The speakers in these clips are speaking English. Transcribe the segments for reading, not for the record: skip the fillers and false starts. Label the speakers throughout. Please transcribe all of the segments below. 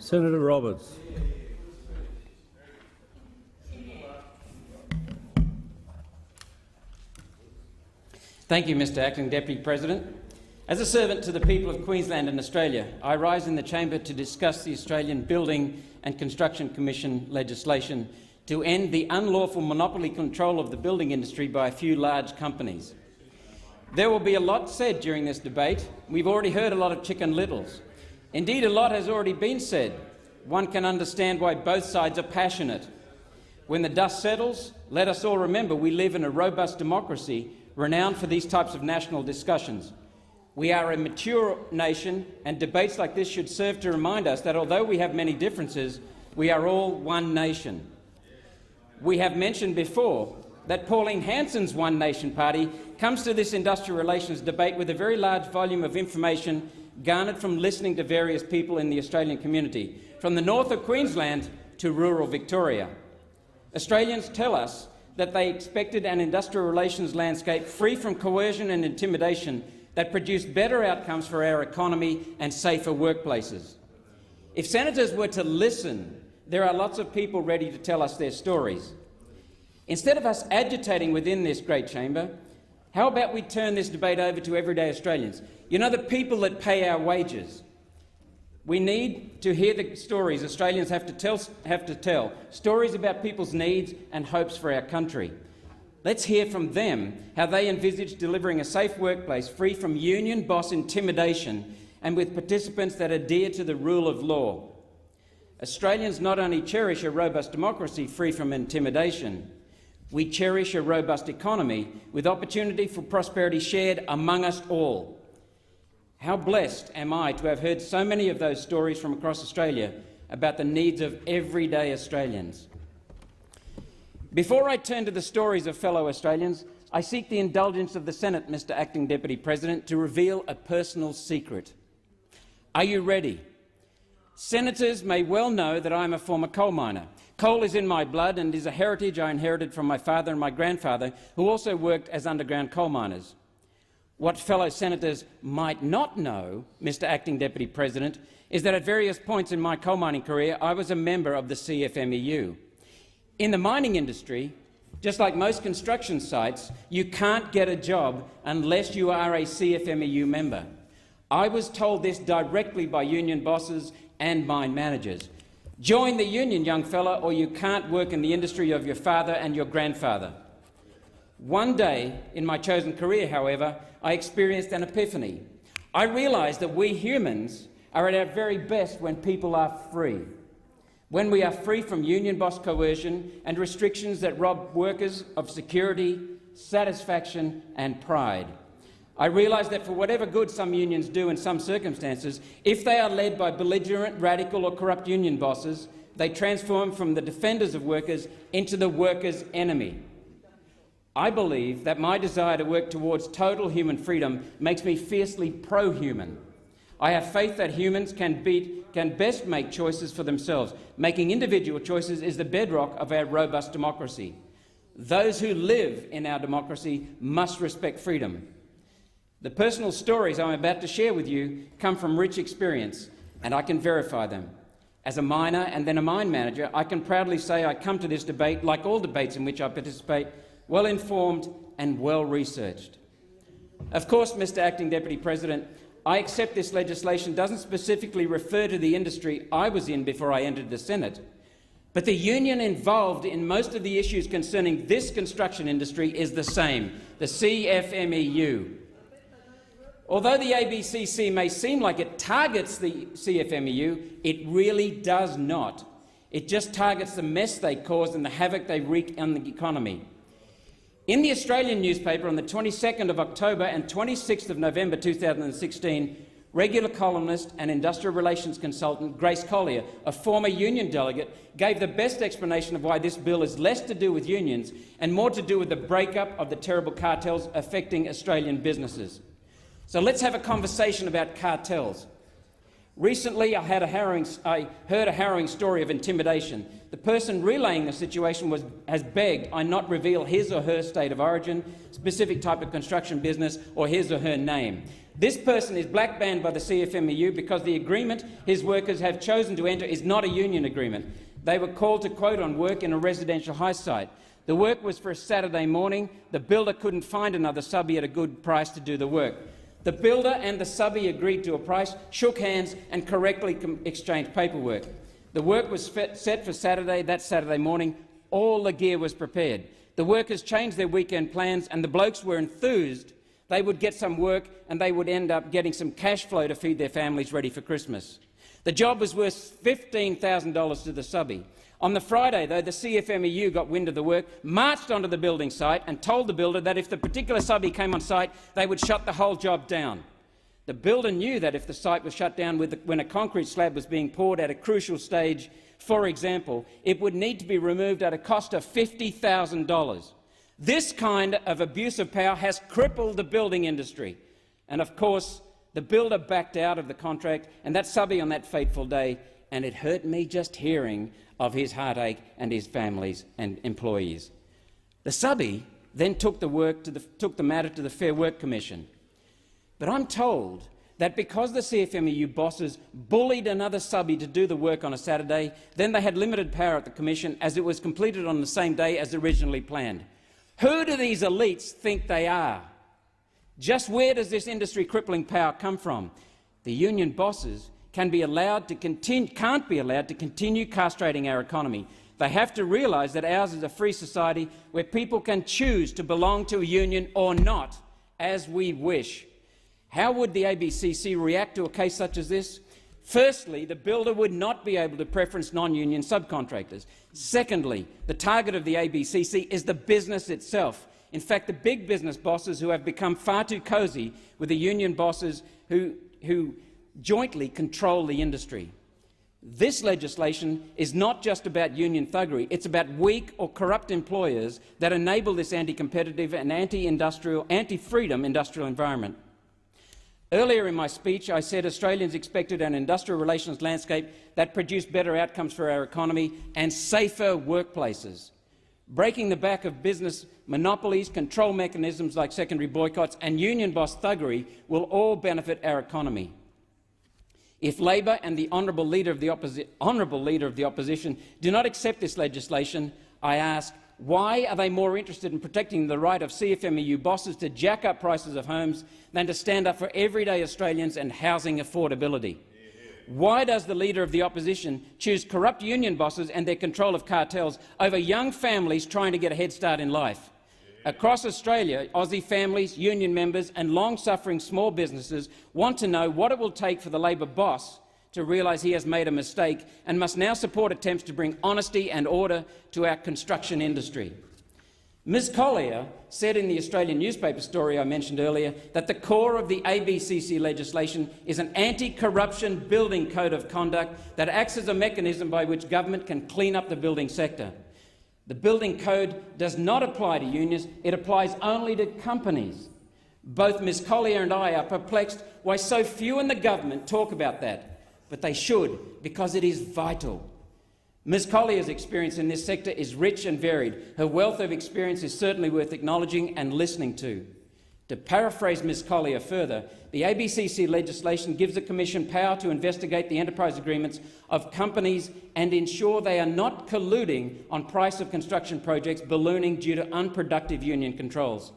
Speaker 1: Senator Roberts.
Speaker 2: Thank you, Mr Acting Deputy President. As a servant to the people of Queensland and Australia, I rise in the chamber to discuss the Australian Building and Construction Commission legislation to end the unlawful monopoly control of the building industry by a few large companies. There will be a lot said during this debate. We've already heard a lot of Chicken Littles. Indeed, a lot has already been said. One can understand why both sides are passionate. When the dust settles, let us all remember we live in a robust democracy renowned for these types of national discussions. We are a mature nation, and debates like this should serve to remind us that although we have many differences, we are all one nation. We have mentioned before that Pauline Hanson's One Nation Party comes to this industrial relations debate with a very large volume of information garnered from listening to various people in the Australian community, from the north of Queensland to rural Victoria. Australians tell us that they expected an industrial relations landscape free from coercion and intimidation that produced better outcomes for our economy and safer workplaces. If senators were to listen, there are lots of people ready to tell us their stories. Instead of us agitating within this great chamber, how about we turn this debate over to everyday Australians? You know, the people that pay our wages. We need to hear the stories Australians have to tell, stories about people's needs and hopes for our country. Let's hear from them how they envisage delivering a safe workplace free from union boss intimidation and with participants that adhere to the rule of law. Australians not only cherish a robust democracy free from intimidation, we cherish a robust economy with opportunity for prosperity shared among us all. How blessed am I to have heard so many of those stories from across Australia about the needs of everyday Australians. Before I turn to the stories of fellow Australians, I seek the indulgence of the Senate, Mr Acting Deputy President, to reveal a personal secret. Are you ready? Senators may well know that I am a former coal miner. Coal is in my blood and is a heritage I inherited from my father and my grandfather, who also worked as underground coal miners. What fellow senators might not know, Mr Acting Deputy President, is that at various points in my coal mining career I was a member of the CFMEU. In the mining industry, just like most construction sites, you can't get a job unless you are a CFMEU member. I was told this directly by union bosses and mine managers. Join the union, young fella, or you can't work in the industry of your father and your grandfather. One day in my chosen career, however, I experienced an epiphany. I realised that we humans are at our very best when people are free, when we are free from union boss coercion and restrictions that rob workers of security, satisfaction and pride. I realise that for whatever good some unions do in some circumstances, if they are led by belligerent, radical or corrupt union bosses, they transform from the defenders of workers into the workers' enemy. I believe that my desire to work towards total human freedom makes me fiercely pro-human. I have faith that humans can best make choices for themselves. Making individual choices is the bedrock of our robust democracy. Those who live in our democracy must respect freedom. The personal stories I'm about to share with you come from rich experience, and I can verify them. As a miner and then a mine manager, I can proudly say I come to this debate, like all debates in which I participate, well-informed and well-researched. Of course, Mr Acting Deputy President, I accept this legislation doesn't specifically refer to the industry I was in before I entered the Senate, but the union involved in most of the issues concerning this construction industry is the same, the CFMEU. Although the ABCC may seem like it targets the CFMEU, it really does not. It just targets the mess they cause and the havoc they wreak on the economy. In the Australian newspaper on the 22nd of October and 26th of November 2016, regular columnist and industrial relations consultant Grace Collier, a former union delegate, gave the best explanation of why this bill is less to do with unions and more to do with the breakup of the terrible cartels affecting Australian businesses. So let's have a conversation about cartels. Recently, I heard a harrowing story of intimidation. The person relaying the situation has begged I not reveal his or her state of origin, specific type of construction business, or his or her name. This person is black-banned by the CFMEU because the agreement his workers have chosen to enter is not a union agreement. They were called to quote on work in a residential high site. The work was for a Saturday morning. The builder couldn't find another subbie at a good price to do the work. The builder and the subbie agreed to a price, shook hands and correctly exchanged paperwork. The work was set for Saturday. That Saturday morning, all the gear was prepared. The workers changed their weekend plans and the blokes were enthused they would get some work and they would end up getting some cash flow to feed their families ready for Christmas. The job was worth $15,000 to the subbie. On the Friday, though, the CFMEU got wind of the work, marched onto the building site and told the builder that if the particular subbie came on site, they would shut the whole job down. The builder knew that if the site was shut down when a concrete slab was being poured at a crucial stage, for example, it would need to be removed at a cost of $50,000. This kind of abuse of power has crippled the building industry. And of course, the builder backed out of the contract and that subbie on that fateful day, and it hurt me just hearing of his heartache and his families and employees. The subbie then took the matter to the Fair Work Commission. But I'm told that because the CFMEU bosses bullied another subbie to do the work on a Saturday, then they had limited power at the Commission as it was completed on the same day as originally planned. Who do these elites think they are? Just where does this industry crippling power come from? The union bosses can't be allowed to continue castrating our economy. They have to realise that ours is a free society where people can choose to belong to a union or not, as we wish. How would the ABCC react to a case such as this? Firstly, the builder would not be able to preference non-union subcontractors. Secondly, the target of the ABCC is the business itself. In fact, the big business bosses who have become far too cosy with the union bosses who jointly control the industry. This legislation is not just about union thuggery, it's about weak or corrupt employers that enable this anti-competitive and anti-freedom industrial environment. Earlier in my speech, I said Australians expected an industrial relations landscape that produced better outcomes for our economy and safer workplaces. Breaking the back of business monopolies, control mechanisms like secondary boycotts and union boss thuggery will all benefit our economy. If Labor and the honourable leader of the opposition do not accept this legislation, I ask, why are they more interested in protecting the right of CFMEU bosses to jack up prices of homes than to stand up for everyday Australians and housing affordability? Why does the Leader of the Opposition choose corrupt union bosses and their control of cartels over young families trying to get a head start in life? Across Australia, Aussie families, union members and long-suffering small businesses want to know what it will take for the Labor boss to realise he has made a mistake and must now support attempts to bring honesty and order to our construction industry. Ms Collier said in the Australian newspaper story I mentioned earlier that the core of the ABCC legislation is an anti-corruption building code of conduct that acts as a mechanism by which government can clean up the building sector. The building code does not apply to unions, it applies only to companies. Both Ms Collier and I are perplexed why so few in the government talk about that, but they should, because it is vital. Ms Collier's experience in this sector is rich and varied. Her wealth of experience is certainly worth acknowledging and listening to. To paraphrase Ms Collier further, the ABCC legislation gives the Commission power to investigate the enterprise agreements of companies and ensure they are not colluding on price of construction projects ballooning due to unproductive union controls.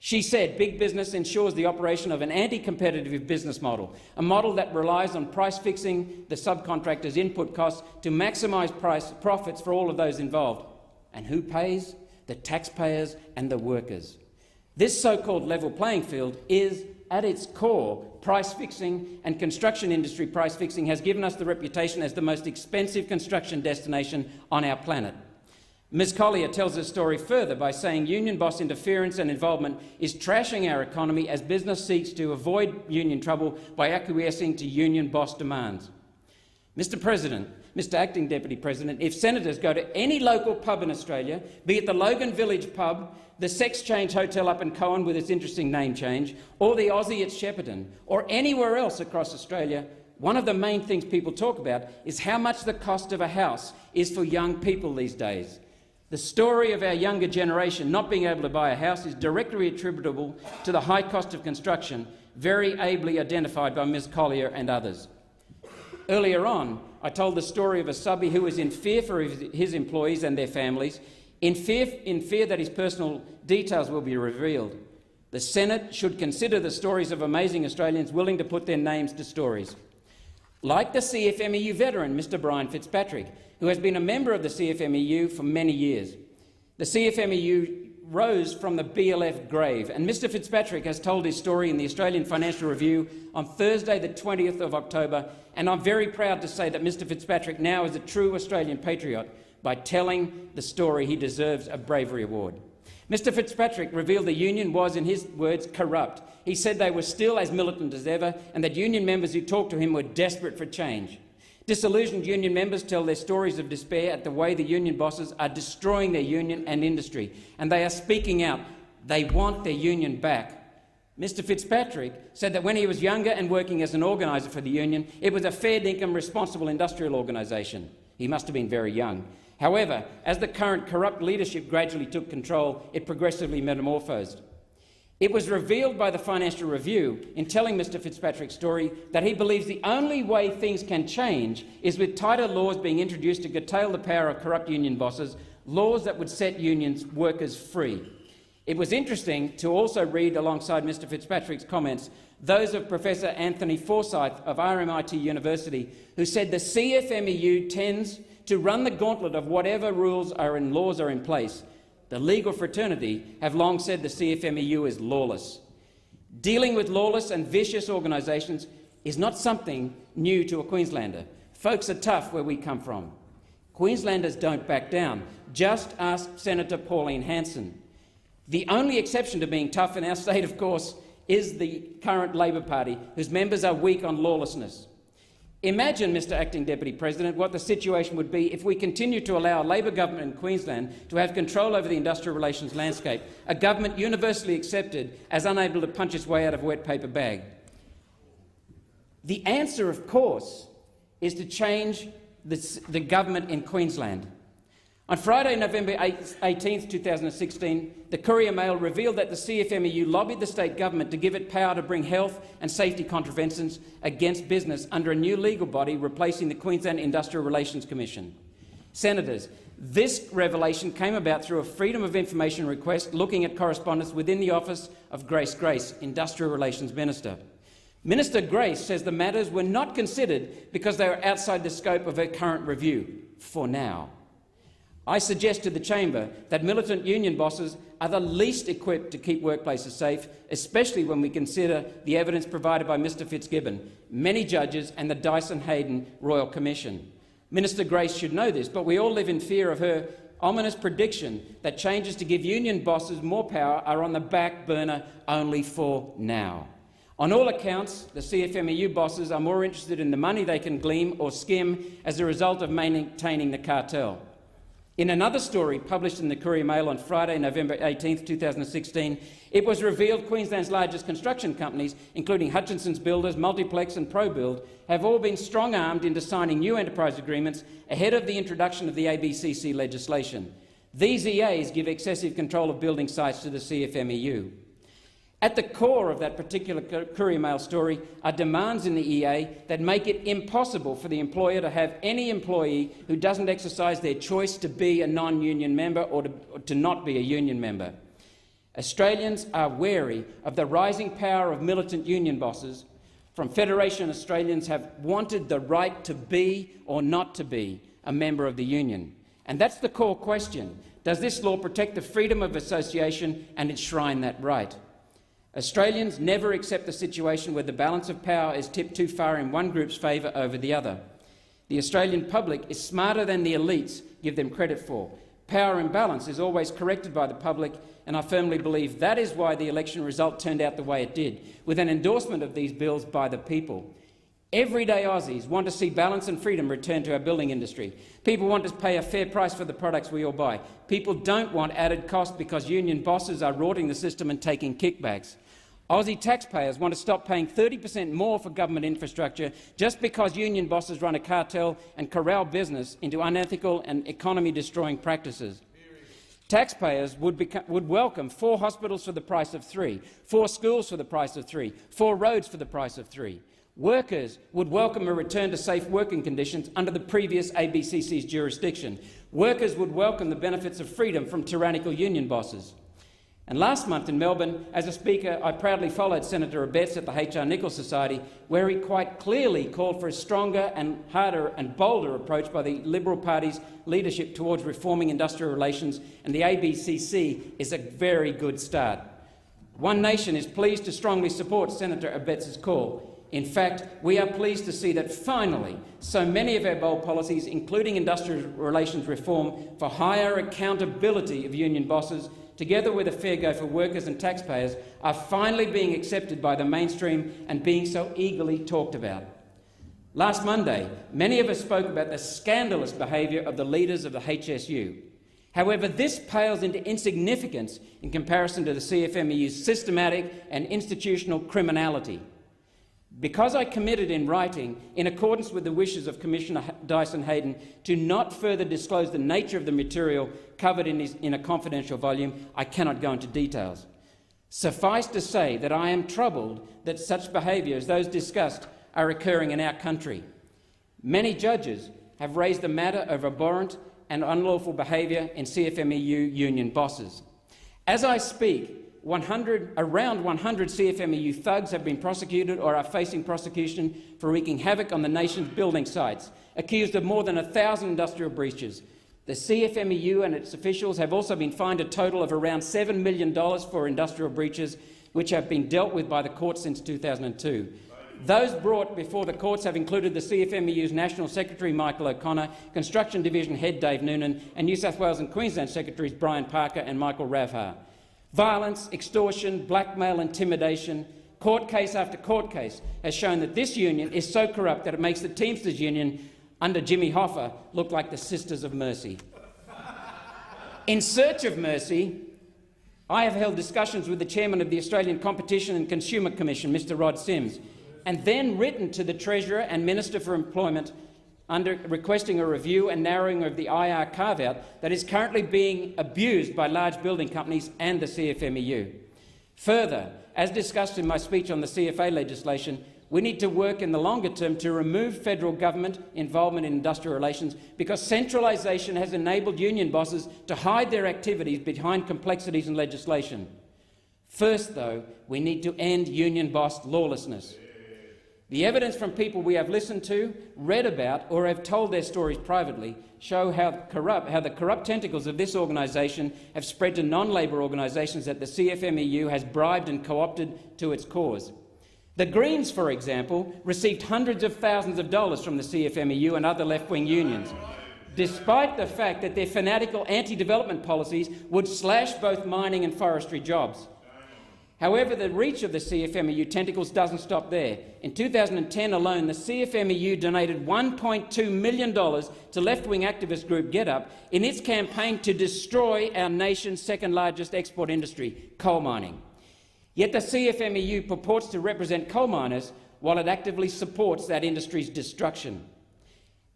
Speaker 2: She said big business ensures the operation of an anti-competitive business model, a model that relies on price-fixing the subcontractors' input costs to maximise profits for all of those involved. And who pays? The taxpayers and the workers. This so-called level playing field is, at its core, price-fixing, and construction industry price-fixing has given us the reputation as the most expensive construction destination on our planet. Ms Collier tells her story further by saying union boss interference and involvement is trashing our economy as business seeks to avoid union trouble by acquiescing to union boss demands. Mr President, Mr Acting Deputy President, if senators go to any local pub in Australia, be it the Logan Village pub, the Sex Change Hotel up in Cowan with its interesting name change, or the Aussie at Shepparton, or anywhere else across Australia, one of the main things people talk about is how much the cost of a house is for young people these days. The story of our younger generation not being able to buy a house is directly attributable to the high cost of construction, very ably identified by Ms Collier and others. Earlier on, I told the story of a subby who was in fear for his employees and their families, in fear that his personal details will be revealed. The Senate should consider the stories of amazing Australians willing to put their names to stories. Like the CFMEU veteran, Mr Brian Fitzpatrick, who has been a member of the CFMEU for many years. The CFMEU rose from the BLF grave, and Mr Fitzpatrick has told his story in the Australian Financial Review on Thursday the 20th of October, and I'm very proud to say that Mr Fitzpatrick now is a true Australian patriot by telling the story. He deserves a bravery award. Mr Fitzpatrick revealed the union was, in his words, corrupt. He said they were still as militant as ever and that union members who talked to him were desperate for change. Disillusioned union members tell their stories of despair at the way the union bosses are destroying their union and industry, and they are speaking out. They want their union back. Mr Fitzpatrick said that when he was younger and working as an organiser for the union, it was a fair dinkum, responsible industrial organisation. He must have been very young. However, as the current corrupt leadership gradually took control, it progressively metamorphosed. It was revealed by the Financial Review in telling Mr Fitzpatrick's story that he believes the only way things can change is with tighter laws being introduced to curtail the power of corrupt union bosses, laws that would set unions workers free. It was interesting to also read alongside Mr Fitzpatrick's comments those of Professor Anthony Forsyth of RMIT University, who said the CFMEU tends to run the gauntlet of whatever rules are and laws are in place. The legal fraternity have long said the CFMEU is lawless. Dealing with lawless and vicious organisations is not something new to a Queenslander. Folks are tough where we come from. Queenslanders don't back down. Just ask Senator Pauline Hanson. The only exception to being tough in our state, of course, is the current Labor Party, whose members are weak on lawlessness. Imagine, Mr Acting Deputy President, what the situation would be if we continue to allow a Labor government in Queensland to have control over the industrial relations landscape, a government universally accepted as unable to punch its way out of a wet paper bag. The answer, of course, is to change the government in Queensland. On Friday, November 18, 2016, the Courier Mail revealed that the CFMEU lobbied the state government to give it power to bring health and safety contraventions against business under a new legal body replacing the Queensland Industrial Relations Commission. Senators, this revelation came about through a Freedom of Information request looking at correspondence within the office of Grace Grace, Industrial Relations Minister. Minister Grace says the matters were not considered because they were outside the scope of her current review, for now. I suggest to the chamber that militant union bosses are the least equipped to keep workplaces safe, especially when we consider the evidence provided by Mr Fitzgibbon, many judges and the Dyson-Heydon Royal Commission. Minister Grace should know this, but we all live in fear of her ominous prediction that changes to give union bosses more power are on the back burner only for now. On all accounts, the CFMEU bosses are more interested in the money they can glean or skim as a result of maintaining the cartel. In another story published in the Courier Mail on Friday, November 18, 2016, it was revealed Queensland's largest construction companies, including Hutchinson's Builders, Multiplex and ProBuild, have all been strong-armed into signing new enterprise agreements ahead of the introduction of the ABCC legislation. These EAs give excessive control of building sites to the CFMEU. At the core of that particular Courier Mail story are demands in the EA that make it impossible for the employer to have any employee who doesn't exercise their choice to be a non-union member or to not be a union member. Australians are wary of the rising power of militant union bosses. From Federation, Australians have wanted the right to be or not to be a member of the union. And that's the core question. Does this law protect the freedom of association and enshrine that right? Australians never accept the situation where the balance of power is tipped too far in one group's favour over the other. The Australian public is smarter than the elites give them credit for. Power imbalance is always corrected by the public, and I firmly believe that is why the election result turned out the way it did, with an endorsement of these bills by the people. Everyday Aussies want to see balance and freedom return to our building industry. People want to pay a fair price for the products we all buy. People don't want added cost because union bosses are rorting the system and taking kickbacks. Aussie taxpayers want to stop paying 30% more for government infrastructure just because union bosses run a cartel and corral business into unethical and economy-destroying practices. Taxpayers would welcome 4 hospitals for the price of 3, 4 schools for the price of 3, 4 roads for the price of 3. Workers would welcome a return to safe working conditions under the previous ABCC's jurisdiction. Workers would welcome the benefits of freedom from tyrannical union bosses. And last month in Melbourne, as a speaker, I proudly followed Senator Abetz at the H.R. Nichols Society, where he quite clearly called for a stronger and harder and bolder approach by the Liberal Party's leadership towards reforming industrial relations, and the ABCC is a very good start. One Nation is pleased to strongly support Senator Abetz's call. In fact, we are pleased to see that finally so many of our bold policies, including industrial relations reform for higher accountability of union bosses, together with a fair go for workers and taxpayers, are finally being accepted by the mainstream and being so eagerly talked about. Last Monday, many of us spoke about the scandalous behaviour of the leaders of the HSU. However, this pales into insignificance in comparison to the CFMEU's systematic and institutional criminality. Because I committed in writing, in accordance with the wishes of Commissioner Dyson Heydon, to not further disclose the nature of the material covered in a confidential volume, I cannot go into details. Suffice to say that I am troubled that such behaviour as those discussed are occurring in our country. Many judges have raised the matter of abhorrent and unlawful behaviour in CFMEU union bosses. As I speak, around 100 CFMEU thugs have been prosecuted or are facing prosecution for wreaking havoc on the nation's building sites, accused of more than 1,000 industrial breaches. The CFMEU and its officials have also been fined a total of around $7 million for industrial breaches, which have been dealt with by the courts since 2002. Those brought before the courts have included the CFMEU's National Secretary Michael O'Connor, Construction Division Head Dave Noonan, and New South Wales and Queensland Secretaries Brian Parker and Michael Ravhar. Violence, extortion, blackmail, intimidation, court case after court case has shown that this union is so corrupt that it makes the Teamsters Union under Jimmy Hoffa look like the Sisters of Mercy. In search of mercy, I have held discussions with the chairman of the Australian Competition and Consumer Commission, Mr Rod Sims, and then written to the Treasurer and Minister for Employment requesting a review and narrowing of the IR carve-out that is currently being abused by large building companies and the CFMEU. Further, as discussed in my speech on the CFA legislation, we need to work in the longer term to remove federal government involvement in industrial relations because centralisation has enabled union bosses to hide their activities behind complexities in legislation. First, though, we need to end union boss lawlessness. The evidence from people we have listened to, read about or have told their stories privately show how the corrupt tentacles of this organisation have spread to non-labour organisations that the CFMEU has bribed and co-opted to its cause. The Greens, for example, received hundreds of thousands of dollars from the CFMEU and other left-wing unions, despite the fact that their fanatical anti-development policies would slash both mining and forestry jobs. However, the reach of the CFMEU tentacles doesn't stop there. In 2010 alone, the CFMEU donated $1.2 million to left-wing activist group GetUp in its campaign to destroy our nation's second-largest export industry, coal mining. Yet the CFMEU purports to represent coal miners while it actively supports that industry's destruction.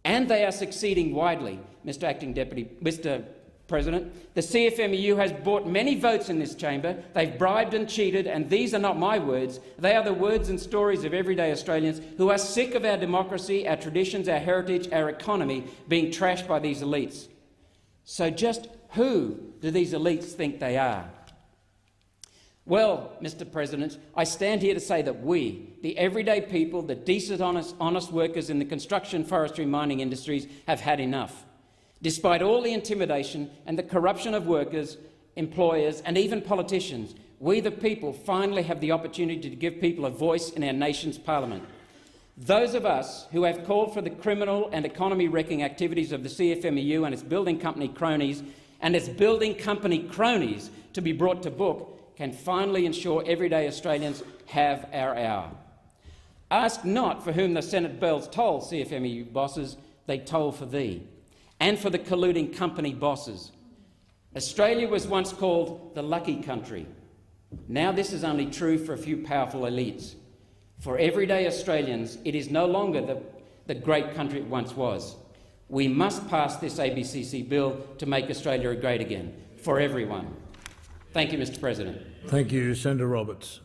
Speaker 2: And they are succeeding widely, Mr. President. The CFMEU has bought many votes in this chamber. They've bribed and cheated, and these are not my words. They are the words and stories of everyday Australians who are sick of our democracy, our traditions, our heritage, our economy being trashed by these elites. So just who do these elites think they are? Well, Mr. President, I stand here to say that we, the everyday people, the decent, honest workers in the construction, forestry, mining industries, have had enough. Despite all the intimidation and the corruption of workers, employers and even politicians, we the people finally have the opportunity to give people a voice in our nation's parliament. Those of us who have called for the criminal and economy-wrecking activities of the CFMEU and its building company cronies to be brought to book can finally ensure everyday Australians have our hour. Ask not for whom the Senate bells toll, CFMEU bosses, they toll for thee, and for the colluding company bosses. Australia was once called the lucky country. Now this is only true for a few powerful elites. For everyday Australians, it is no longer the great country it once was. We must pass this ABCC bill to make Australia great again. for everyone. Thank you, Mr. President.
Speaker 1: Thank you, Senator Roberts.